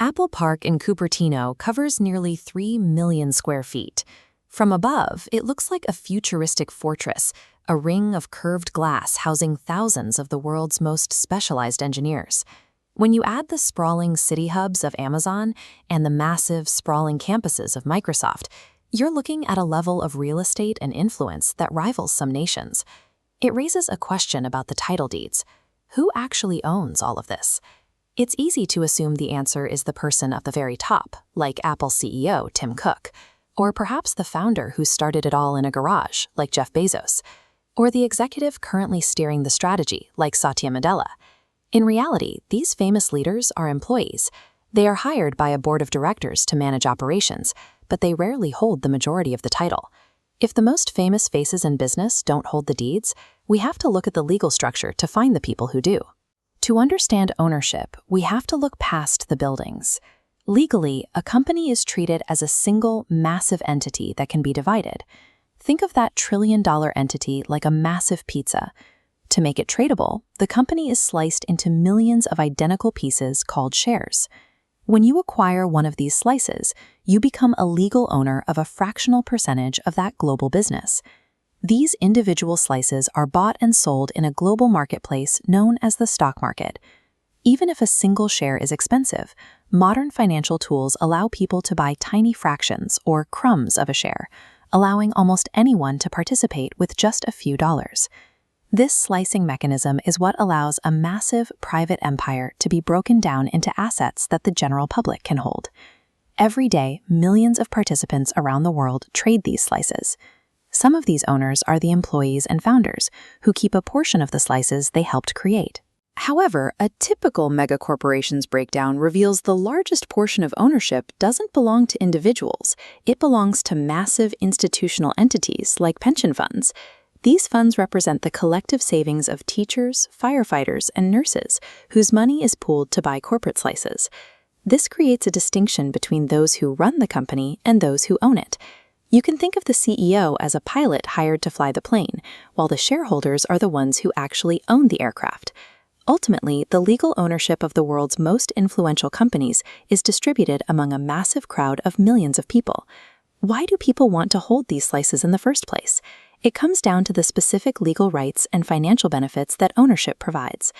Apple Park in Cupertino covers nearly 3 million square feet. From above, it looks like a futuristic fortress, a ring of curved glass housing thousands of the world's most specialized engineers. When you add the sprawling city hubs of Amazon and the massive, sprawling campuses of Microsoft, you're looking at a level of real estate and influence that rivals some nations. It raises a question about the title deeds. Who actually owns all of this? It's easy to assume the answer is the person at the very top, like Apple CEO Tim Cook, or perhaps the founder who started it all in a garage, like Jeff Bezos, or the executive currently steering the strategy, like Satya Nadella. In reality, these famous leaders are employees. They are hired by a board of directors to manage operations, but they rarely hold the majority of the title. If the most famous faces in business don't hold the deeds, we have to look at the legal structure to find the people who do. To understand ownership, we have to look past the buildings. Legally, a company is treated as a single, massive entity that can be divided. Think of that trillion-dollar entity like a massive pizza. To make it tradable, the company is sliced into millions of identical pieces called shares. When you acquire one of these slices, you become a legal owner of a fractional percentage of that global business. These individual slices are bought and sold in a global marketplace known as the stock market. Even if a single share is expensive, modern financial tools allow people to buy tiny fractions or crumbs of a share, allowing almost anyone to participate with just a few dollars. This slicing mechanism is what allows a massive private empire to be broken down into assets that the general public can hold. Every day, millions of participants around the world trade these slices. Some of these owners are the employees and founders, who keep a portion of the slices they helped create. However, a typical megacorporation's breakdown reveals the largest portion of ownership doesn't belong to individuals. It belongs to massive institutional entities like pension funds. These funds represent the collective savings of teachers, firefighters, and nurses, whose money is pooled to buy corporate slices. This creates a distinction between those who run the company and those who own it. You can think of the CEO as a pilot hired to fly the plane, while the shareholders are the ones who actually own the aircraft. Ultimately, the legal ownership of the world's most influential companies is distributed among a massive crowd of millions of people. Why do people want to hold these slices in the first place? It comes down to the specific legal rights and financial benefits that ownership provides.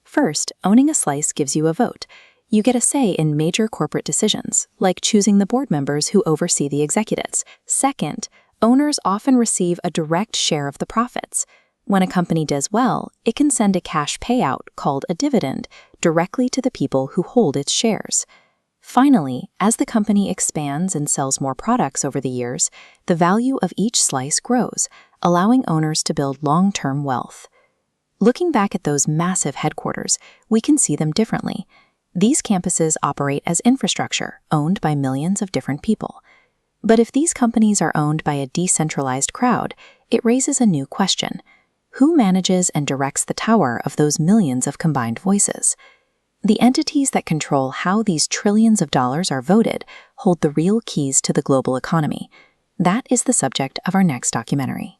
First, owning a slice gives you a vote. You get a say in major corporate decisions, like choosing the board members who oversee the executives. Second, owners often receive a direct share of the profits. When a company does well, it can send a cash payout, called a dividend, directly to the people who hold its shares. Finally, as the company expands and sells more products over the years, the value of each slice grows, allowing owners to build long-term wealth. Looking back at those massive headquarters, we can see them differently. These campuses operate as infrastructure, owned by millions of different people. But if these companies are owned by a decentralized crowd, it raises a new question. Who manages and directs the tower of those millions of combined voices? The entities that control how these trillions of dollars are voted hold the real keys to the global economy. That is the subject of our next documentary.